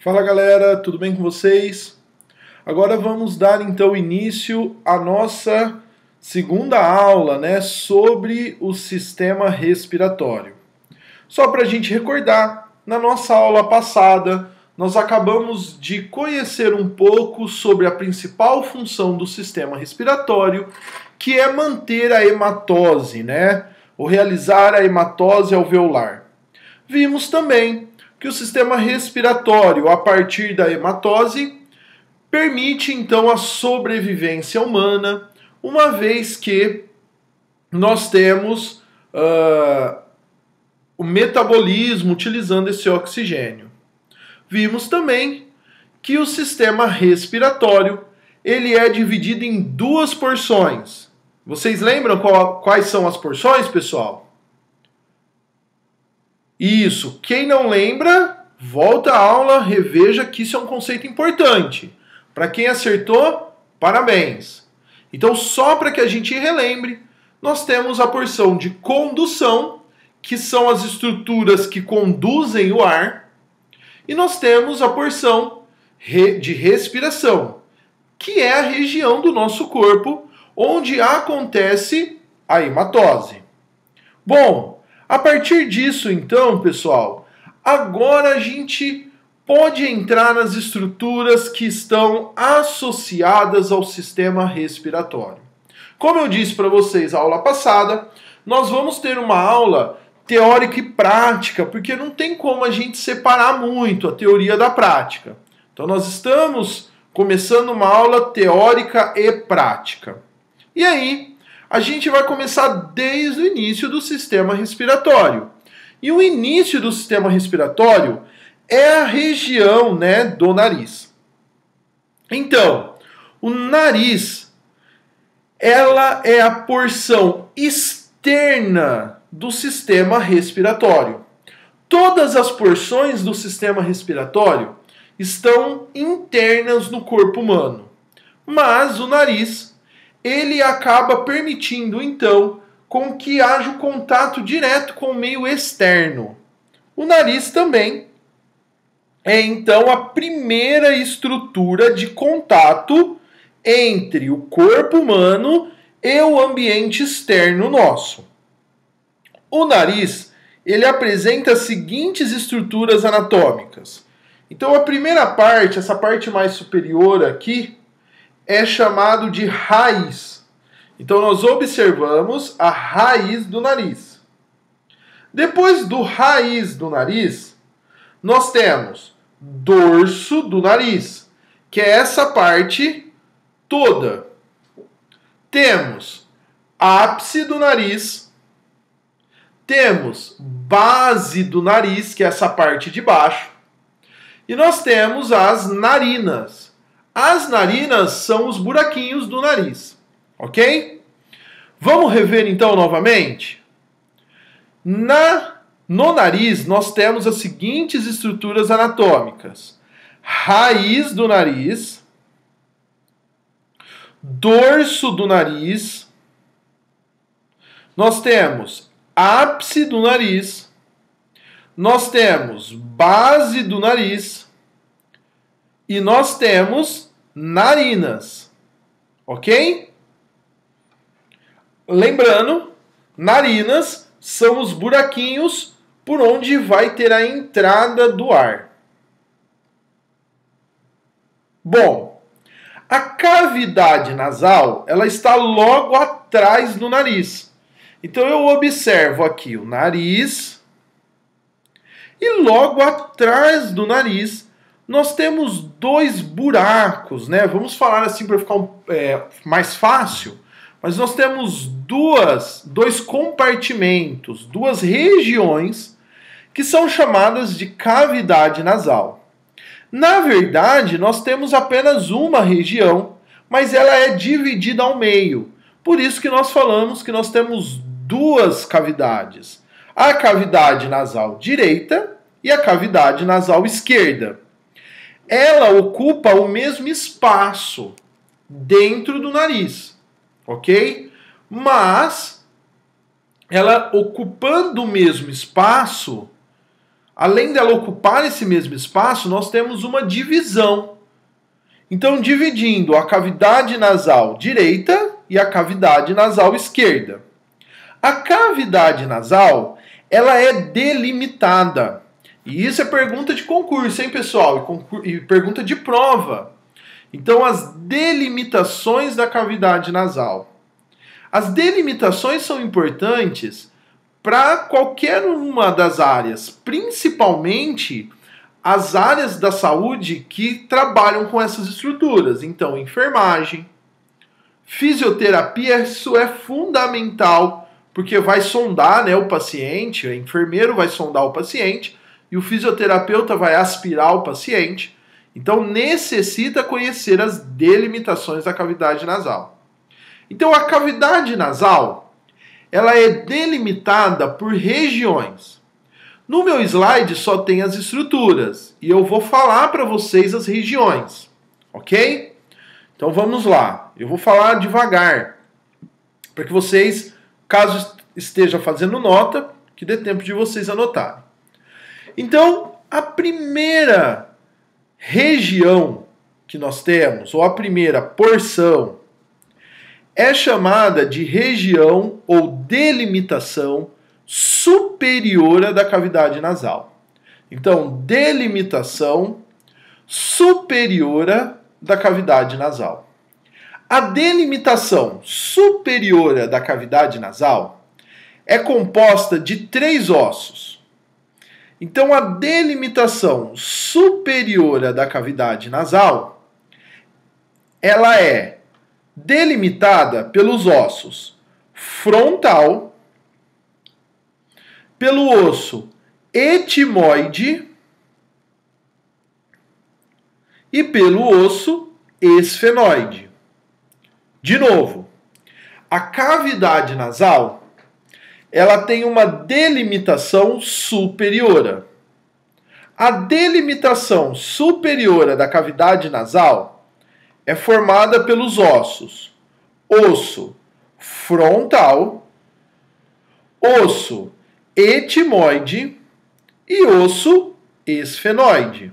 Fala galera, tudo bem com vocês? Agora vamos dar então início à nossa segunda aula, sobre o sistema respiratório. Só para a gente recordar, na nossa aula passada nós acabamos de conhecer um pouco sobre a principal função do sistema respiratório, que é manter a hematose, ou realizar a hematose alveolar. Vimos também que o sistema respiratório, a partir da hematose, permite então a sobrevivência humana, uma vez que nós temos o metabolismo utilizando esse oxigênio. Vimos também que o sistema respiratório ele é dividido em duas porções. Vocês lembram quais são as porções, pessoal? Isso, quem não lembra, volta à aula, reveja que isso é um conceito importante. Para quem acertou, parabéns. Então, só para que a gente relembre, nós temos a porção de condução, que são as estruturas que conduzem o ar, e nós temos a porção de respiração, que é a região do nosso corpo onde acontece a hematose. Bom, a partir disso, então, pessoal, agora a gente pode entrar nas estruturas que estão associadas ao sistema respiratório. Como eu disse para vocês na aula passada, nós vamos ter uma aula teórica e prática, porque não tem como a gente separar muito a teoria da prática. Então nós estamos começando uma aula teórica e prática. E aí, a gente vai começar desde o início do sistema respiratório. E o início do sistema respiratório é a região, do nariz. Então, o nariz, ela é a porção externa do sistema respiratório. Todas as porções do sistema respiratório estão internas no corpo humano. Mas o nariz, ele acaba permitindo, então, com que haja o contato direto com o meio externo. O nariz também é, então, a primeira estrutura de contato entre o corpo humano e o ambiente externo nosso. O nariz, ele apresenta as seguintes estruturas anatômicas. Então, a primeira parte, essa parte mais superior aqui, é chamado de raiz. Então, nós observamos a raiz do nariz. Depois do raiz do nariz, nós temos dorso do nariz, que é essa parte toda. Temos ápice do nariz. Temos base do nariz, que é essa parte de baixo. E nós temos as narinas. As narinas são os buraquinhos do nariz, ok? Vamos rever então novamente? No nariz nós temos as seguintes estruturas anatômicas: raiz do nariz, dorso do nariz, nós temos ápice do nariz, nós temos base do nariz, e nós temos narinas, ok? Lembrando, narinas são os buraquinhos por onde vai ter a entrada do ar. Bom, a cavidade nasal, ela está logo atrás do nariz. Então eu observo aqui o nariz e logo atrás do nariz nós temos dois buracos, Vamos falar assim para ficar mais fácil, mas nós temos dois compartimentos, duas regiões que são chamadas de cavidade nasal. Na verdade, nós temos apenas uma região, mas ela é dividida ao meio. Por isso que nós falamos que nós temos duas cavidades: a cavidade nasal direita e a cavidade nasal esquerda. Ela ocupa o mesmo espaço dentro do nariz, ok? Mas ela ocupando o mesmo espaço, além dela ocupar esse mesmo espaço, nós temos uma divisão. Então, dividindo a cavidade nasal direita e a cavidade nasal esquerda. A cavidade nasal, ela é delimitada. E isso é pergunta de concurso, hein, pessoal? E pergunta de prova. Então, as delimitações da cavidade nasal. As delimitações são importantes para qualquer uma das áreas, principalmente as áreas da saúde que trabalham com essas estruturas. Então, enfermagem, fisioterapia, isso é fundamental, porque vai sondar, né, o paciente, o enfermeiro vai sondar o paciente e o fisioterapeuta vai aspirar o paciente. Então, necessita conhecer as delimitações da cavidade nasal. Então, a cavidade nasal, ela é delimitada por regiões. No meu slide só tem as estruturas e eu vou falar para vocês as regiões, ok? Então vamos lá, eu vou falar devagar, para que vocês, caso esteja fazendo nota, que dê tempo de vocês anotarem. Então, a primeira região que nós temos, ou a primeira porção, é chamada de região ou delimitação superior da cavidade nasal. Então, delimitação superior da cavidade nasal. A delimitação superior da cavidade nasal é composta de 3 ossos. Então, a delimitação superior da cavidade nasal, ela é delimitada pelos ossos frontal, pelo osso etimoide e pelo osso esfenoide. De novo, a cavidade nasal, ela tem uma delimitação superior. A delimitação superior da cavidade nasal é formada pelos ossos osso frontal, osso etimoide e osso esfenoide.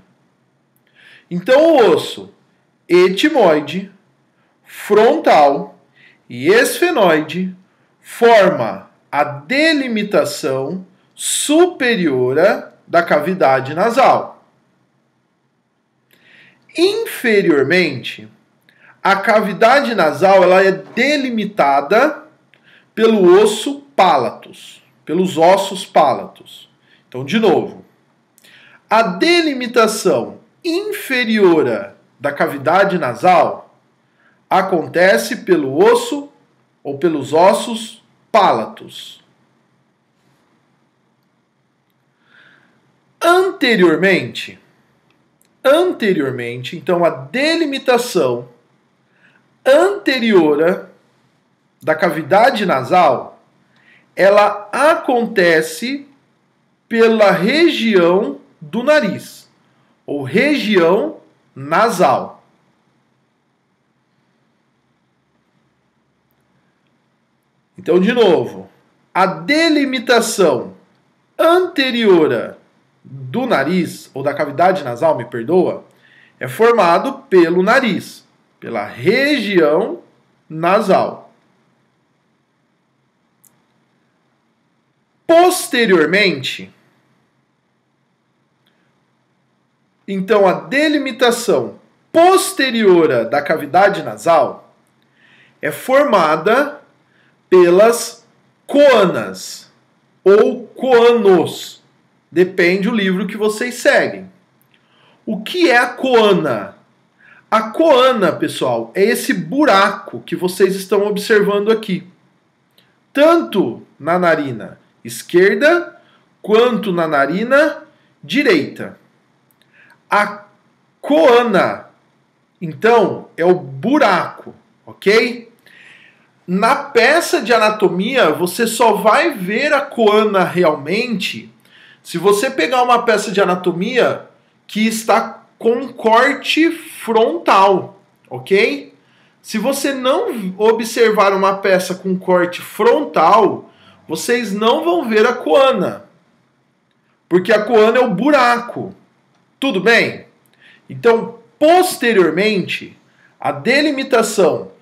Então, o osso etimoide, frontal e esfenoide forma a delimitação superior da cavidade nasal. Inferiormente, a cavidade nasal ela é delimitada pelo osso pálatus, pelos ossos pálatus. Então, de novo, a delimitação inferior da cavidade nasal acontece pelo osso ou pelos ossos pálatus. Anteriormente, então a delimitação anterior da cavidade nasal, ela acontece pela região do nariz, ou região nasal. Então, de novo, a delimitação anterior do nariz, ou da cavidade nasal, me perdoa, é formado pelo nariz, pela região nasal. Posteriormente, então a delimitação posterior da cavidade nasal é formada pelas coanas ou coanos. Depende do livro que vocês seguem. O que é a coana? A coana, pessoal, é esse buraco que vocês estão observando aqui. Tanto na narina esquerda quanto na narina direita. A coana, então, é o buraco, ok? Na peça de anatomia, você só vai ver a coana realmente se você pegar uma peça de anatomia que está com corte frontal, ok? Se você não observar uma peça com corte frontal, vocês não vão ver a coana. porque a coana é o buraco. Tudo bem? Então, posteriormente, a delimitação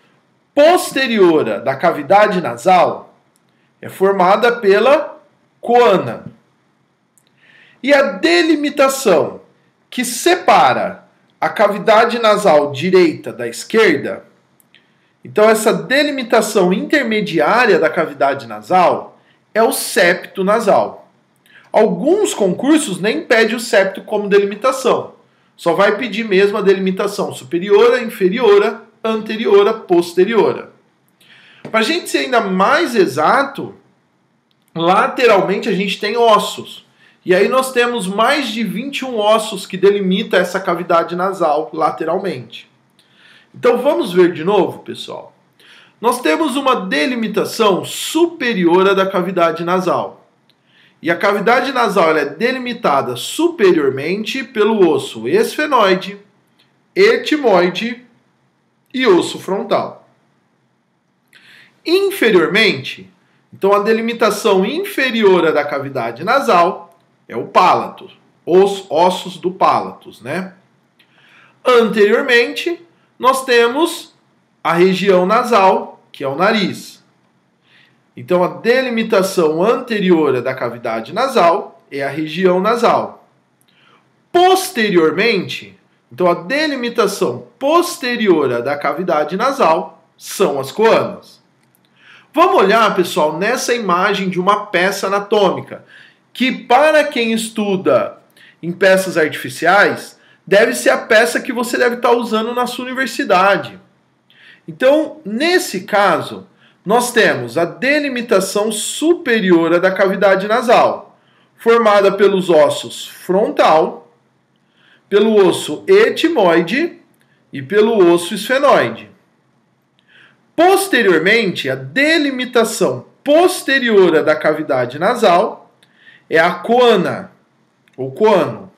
posterior da cavidade nasal é formada pela coana. E a delimitação que separa a cavidade nasal direita da esquerda, então essa delimitação intermediária da cavidade nasal é o septo nasal. Alguns concursos nem pedem o septo como delimitação, só vai pedir mesmo a delimitação superior, inferior, anterior, posterior. Para a gente ser ainda mais exato, lateralmente a gente tem ossos. E aí nós temos mais de 21 ossos que delimitam essa cavidade nasal lateralmente. Então vamos ver de novo, pessoal. Nós temos uma delimitação superior da cavidade nasal. E a cavidade nasal ela é delimitada superiormente pelo osso esfenoide, etimoide e osso frontal. Inferiormente, então a delimitação inferior da cavidade nasal é o pálato, os ossos do pálato, né? Anteriormente, nós temos a região nasal, que é o nariz. Então, a delimitação anterior da cavidade nasal é a região nasal. Posteriormente, então a delimitação posterior da cavidade nasal são as coanas. Vamos olhar, pessoal, nessa imagem de uma peça anatômica, que para quem estuda em peças artificiais, deve ser a peça que você deve estar usando na sua universidade. Então, nesse caso, nós temos a delimitação superior da cavidade nasal, formada pelos ossos frontal, pelo osso etimoide e pelo osso esfenoide. Posteriormente, a delimitação posterior da cavidade nasal é a coana, ou coano.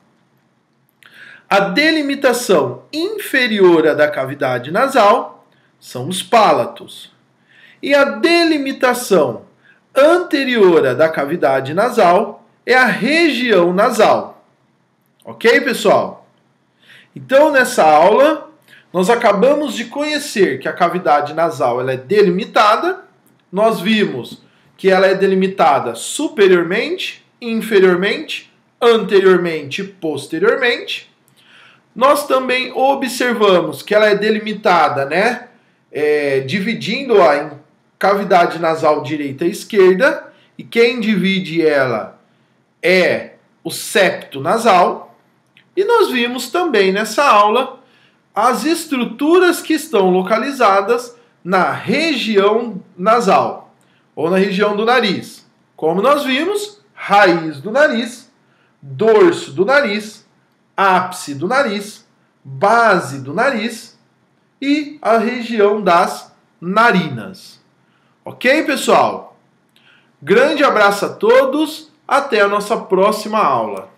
A delimitação inferior da cavidade nasal são os pálatos. E a delimitação anterior da cavidade nasal é a região nasal. Ok, pessoal? Então, nessa aula, nós acabamos de conhecer que a cavidade nasal ela é delimitada. Nós vimos que ela é delimitada superiormente, inferiormente, anteriormente e posteriormente. Nós também observamos que ela é delimitada, né? Dividindo-a em cavidade nasal direita e esquerda, e quem divide ela é o septo nasal. E nós vimos também nessa aula as estruturas que estão localizadas na região nasal, ou na região do nariz. Como nós vimos, raiz do nariz, dorso do nariz, ápice do nariz, base do nariz e a região das narinas. Ok, pessoal? Grande abraço a todos, até a nossa próxima aula.